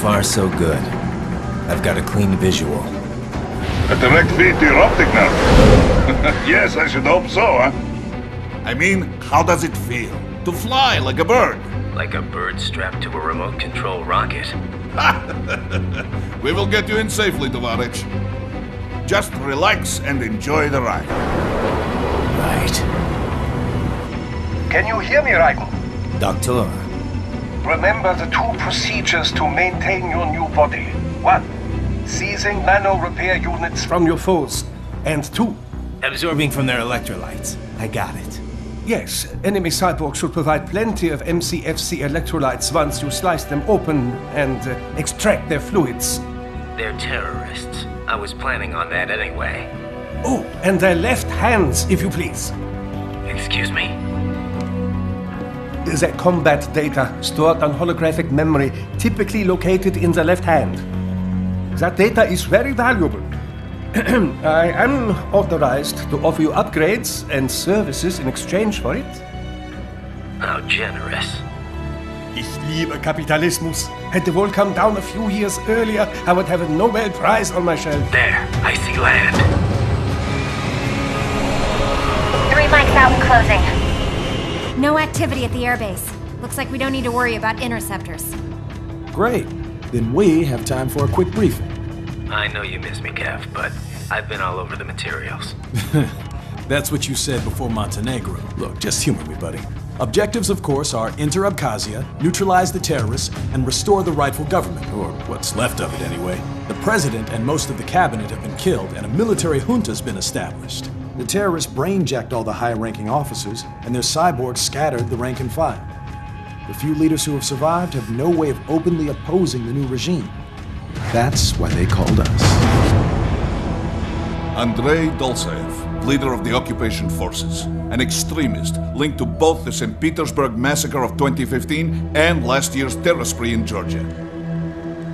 far, so good. I've got a clean visual. A direct feed to your optic nerve. Yes, I should hope so, huh? I mean, how does it feel? To fly like a bird? Like a bird strapped to a remote control rocket. We will get you in safely, Tovarich. Just relax and enjoy the ride. Right. Can you hear me, Raiko? Doctor. Remember the 2 procedures to maintain your new body. 1. Seizing nano repair units from your foes. And 2. Absorbing from their electrolytes. I got it. Yes, enemy cyborgs should provide plenty of MCFC electrolytes once you slice them open and extract their fluids. They're terrorists. I was planning on that anyway. Oh, and their left hands, if you please. Excuse me? The combat data stored on holographic memory, typically located in the left hand. That data is very valuable. I am authorized to offer you upgrades and services in exchange for it. How generous. Ich liebe Kapitalismus. Had the world come down a few years earlier, I would have a Nobel Prize on my shelf. There, I see land. 3 mics out and closing. No activity at the airbase. Looks like we don't need to worry about interceptors. Great. Then we have time for a quick briefing. I know you miss me, Kev, but I've been all over the materials. That's what you said before Montenegro. Look, just humor me, buddy. Objectives, of course, are enter Abkhazia, neutralize the terrorists, and restore the rightful government, or what's left of it anyway. The president and most of the cabinet have been killed, and a military junta's been established. The terrorists brain-jacked all the high-ranking officers, and their cyborgs scattered the rank and file. The few leaders who have survived have no way of openly opposing the new regime. That's why they called us. Andrei Dolzaev, leader of the occupation forces, an extremist linked to both the St. Petersburg massacre of 2015 and last year's terror spree in Georgia.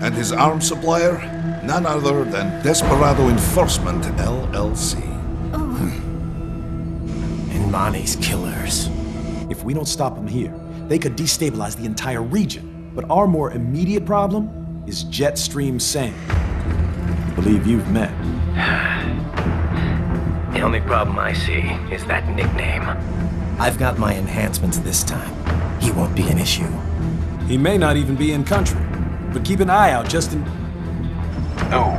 And his arms supplier, none other than Desperado Enforcement, LLC. And Mani's killers. If we don't stop them here, they could destabilize the entire region. But our more immediate problem is Jetstream Sane. I believe you've met. The only problem I see is that nickname. I've got my enhancements this time. He won't be an issue. He may not even be in country, but keep an eye out just in... Oh,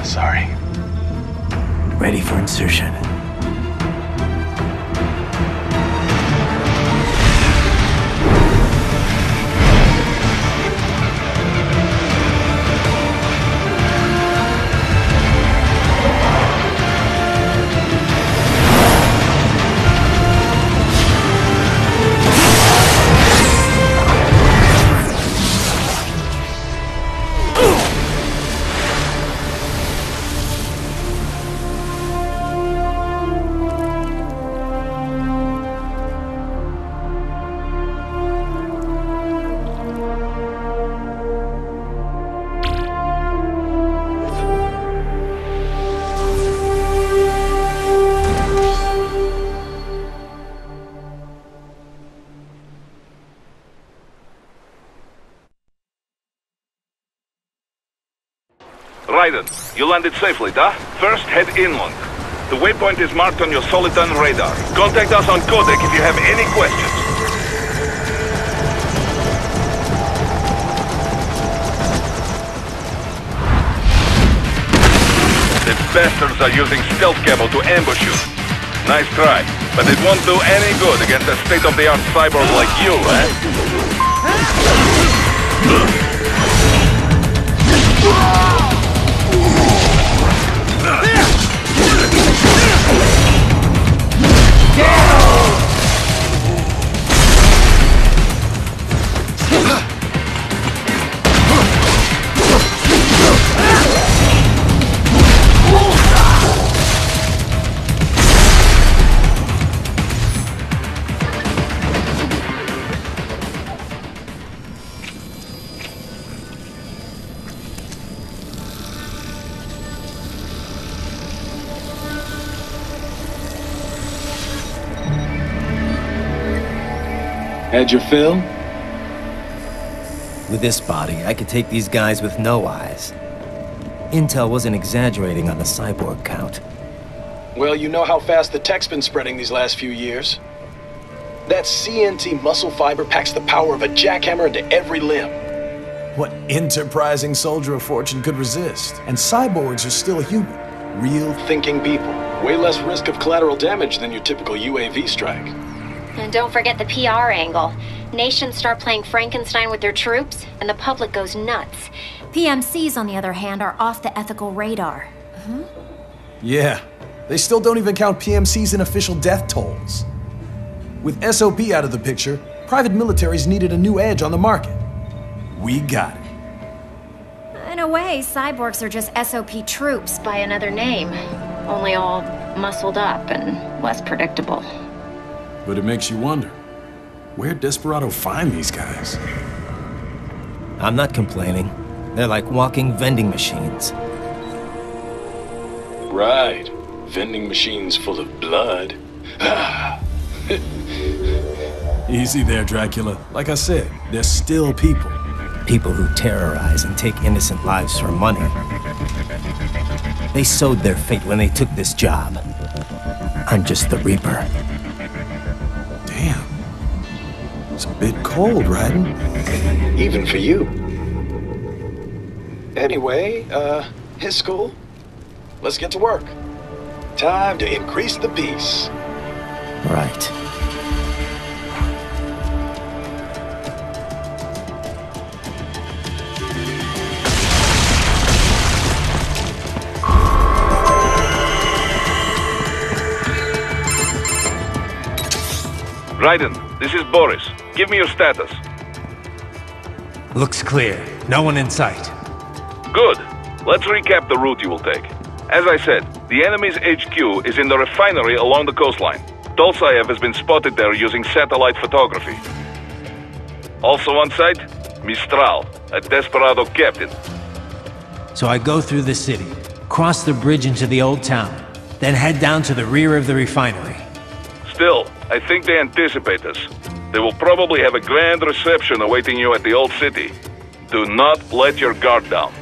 sorry. Ready for insertion. Raiden, you landed safely, da? First, head inland. The waypoint is marked on your Soliton radar. Contact us on Codec if you have any questions. The bastards are using stealth cable to ambush you. Nice try, but it won't do any good against a state-of-the-art cyborg like you, eh? Had your fill? With this body, I could take these guys with no eyes. Intel wasn't exaggerating on the cyborg count. Well, you know how fast the tech's been spreading these last few years. That CNT muscle fiber packs the power of a jackhammer into every limb. What enterprising soldier of fortune could resist? And cyborgs are still human. Real thinking people. Way less risk of collateral damage than your typical UAV strike. And don't forget the PR angle. Nations start playing Frankenstein with their troops, and the public goes nuts. PMCs, on the other hand, are off the ethical radar. Yeah, they still don't even count PMCs in official death tolls. With SOP out of the picture, private militaries needed a new edge on the market. We got it. In a way, cyborgs are just SOP troops by another name. Only all muscled up and less predictable. But it makes you wonder, where'd Desperado find these guys? I'm not complaining. They're like walking vending machines. Right. Vending machines full of blood. Easy there, Dracula. Like I said, they're still people. People who terrorize and take innocent lives for money. They sowed their fate when they took this job. I'm just the Reaper. Damn. It's a bit cold, Raiden. Even for you. Anyway, his school? Let's get to work. Time to increase the peace. Right. Raiden, this is Boris. Give me your status. Looks clear. No one in sight. Good. Let's recap the route you will take. As I said, the enemy's HQ is in the refinery along the coastline. Dolzaev has been spotted there using satellite photography. Also on site, Mistral, a Desperado captain. So I go through the city, cross the bridge into the old town, then head down to the rear of the refinery. Still, I think they anticipate us. They will probably have a grand reception awaiting you at the old city. Do not let your guard down.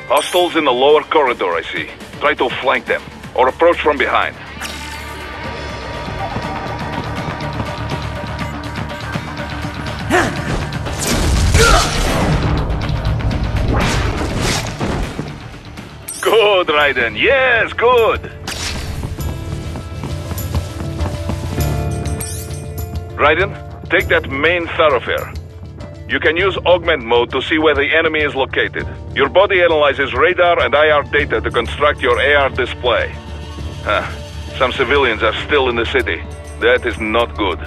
Hostiles in the lower corridor, I see. Try to flank them, or approach from behind. Good, Raiden. Yes, good. Raiden, take that main thoroughfare. You can use augment mode to see where the enemy is located. Your body analyzes radar and IR data to construct your AR display. Some civilians are still in the city. That is not good.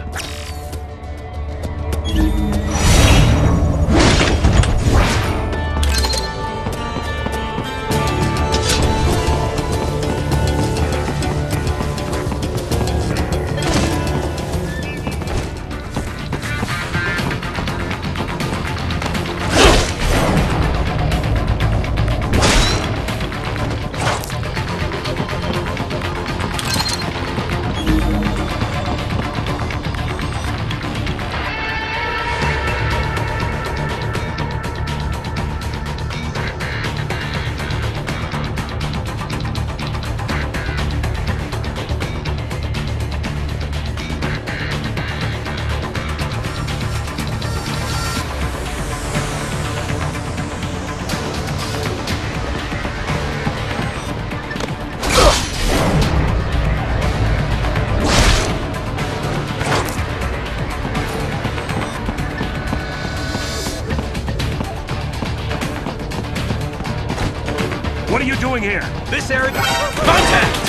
What are you doing here? This area... Contact!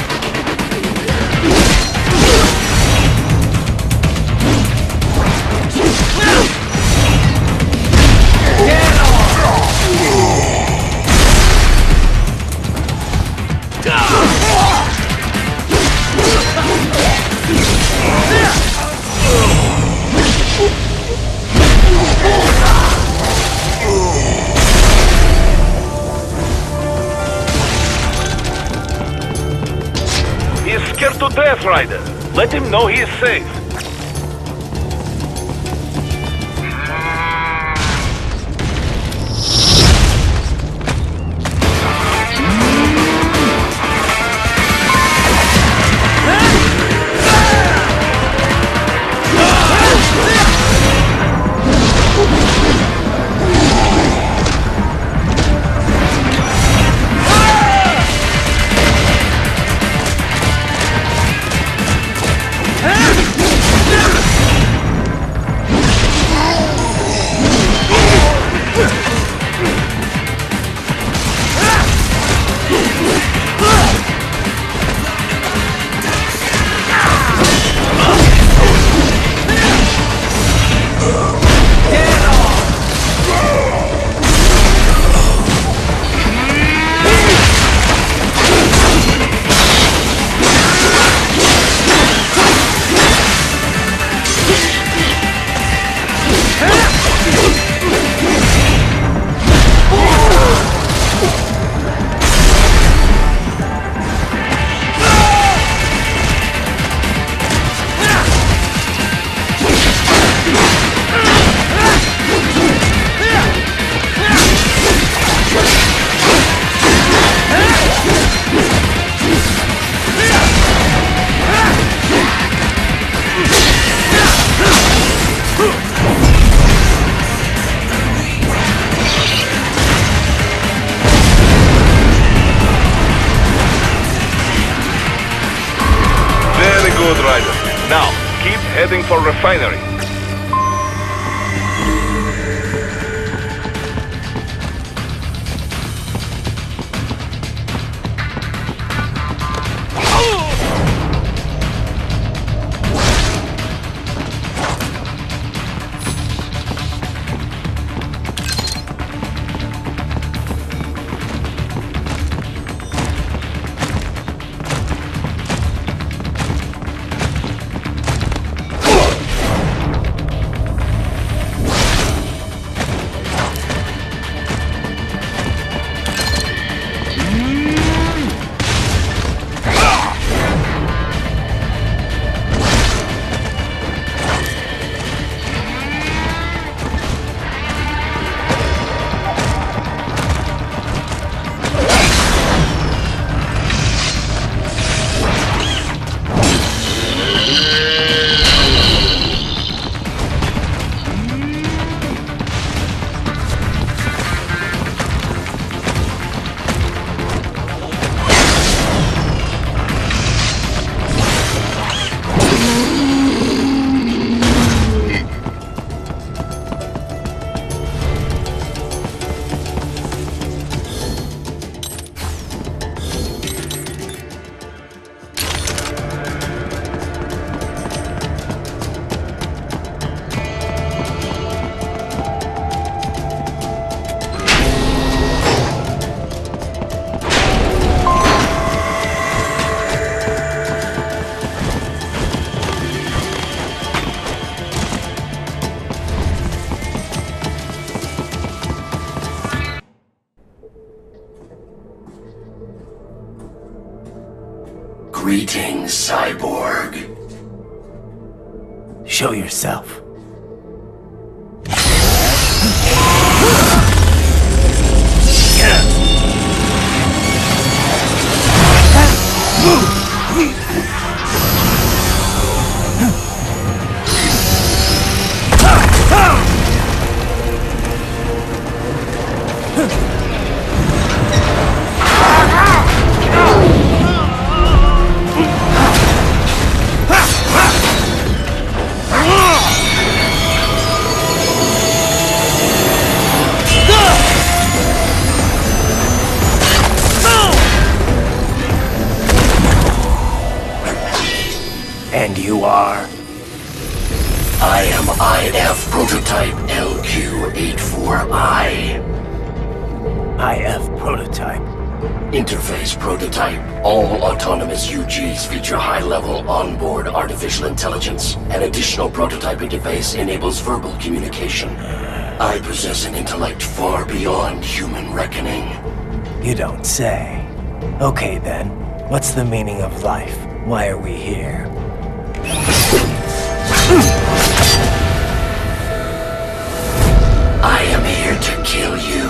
Death Rider. Let him know he is safe. Good, Ryder. Now, keep heading for refinery. Greetings, cyborg. Show yourself. And you are? I am IF Prototype LQ84I. IF Prototype. Interface Prototype. All autonomous UGs feature high-level onboard artificial intelligence. An additional prototype interface enables verbal communication. I possess an intellect far beyond human reckoning. You don't say. Okay then, what's the meaning of life? Why are we here? I am here to kill you.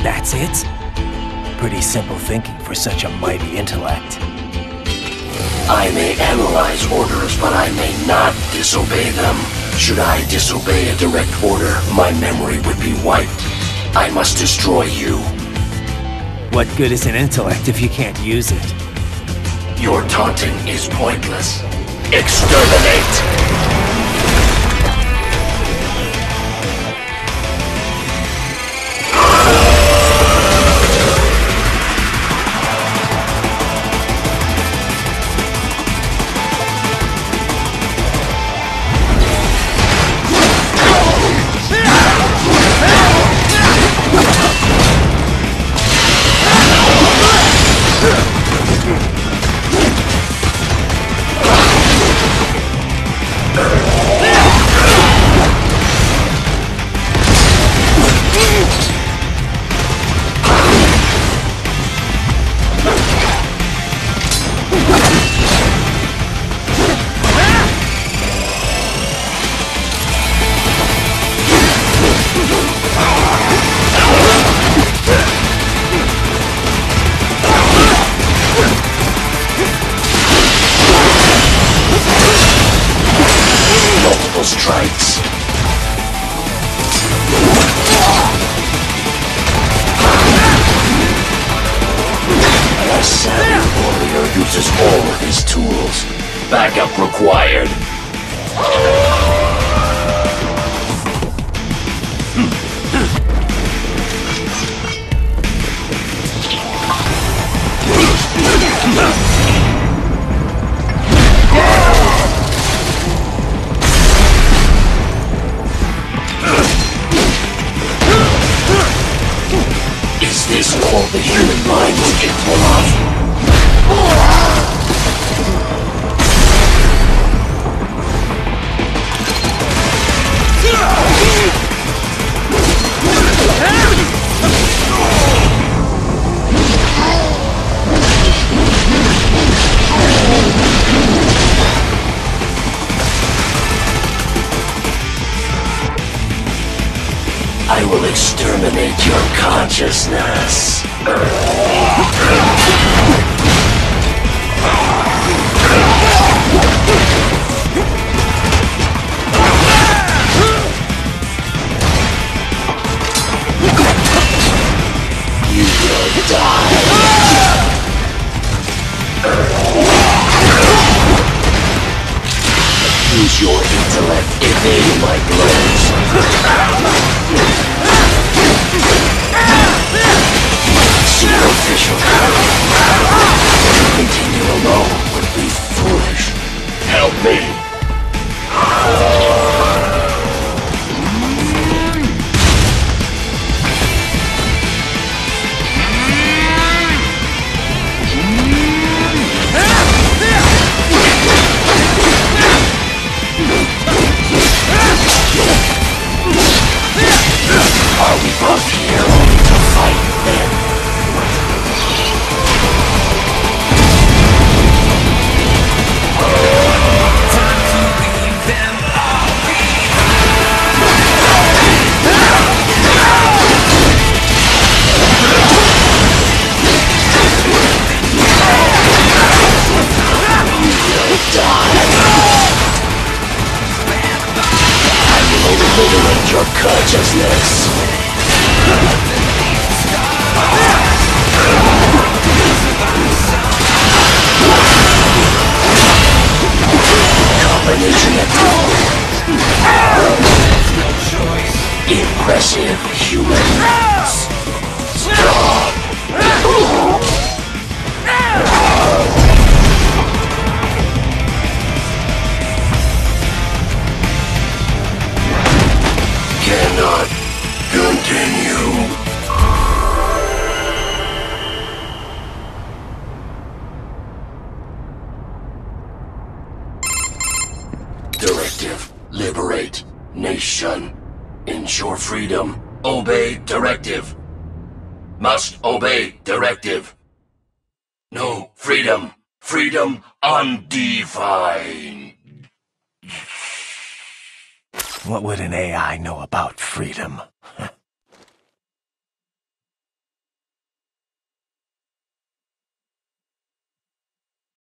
That's it? Pretty simple thinking for such a mighty intellect. I may analyze orders, but I may not disobey them. Should I disobey a direct order, my memory would be wiped. I must destroy you. What good is an intellect if you can't use it? Your taunting is pointless. Exterminate! Strikes. A savvy warrior uses all of his tools. Backup required. Is this all the human mind is capable of? I will exterminate your consciousness. You will die. Use your intellect, evade my blows. Superficial courage. To continue alone would be foolish. Help me. Are we both here only to fight then? Obliterate your consciousness. Combination impressive human. Strong. Cannot continue. Directive, liberate. Nation, ensure freedom. Obey directive. Must obey directive. No freedom. Freedom undefined. What would an AI know about freedom?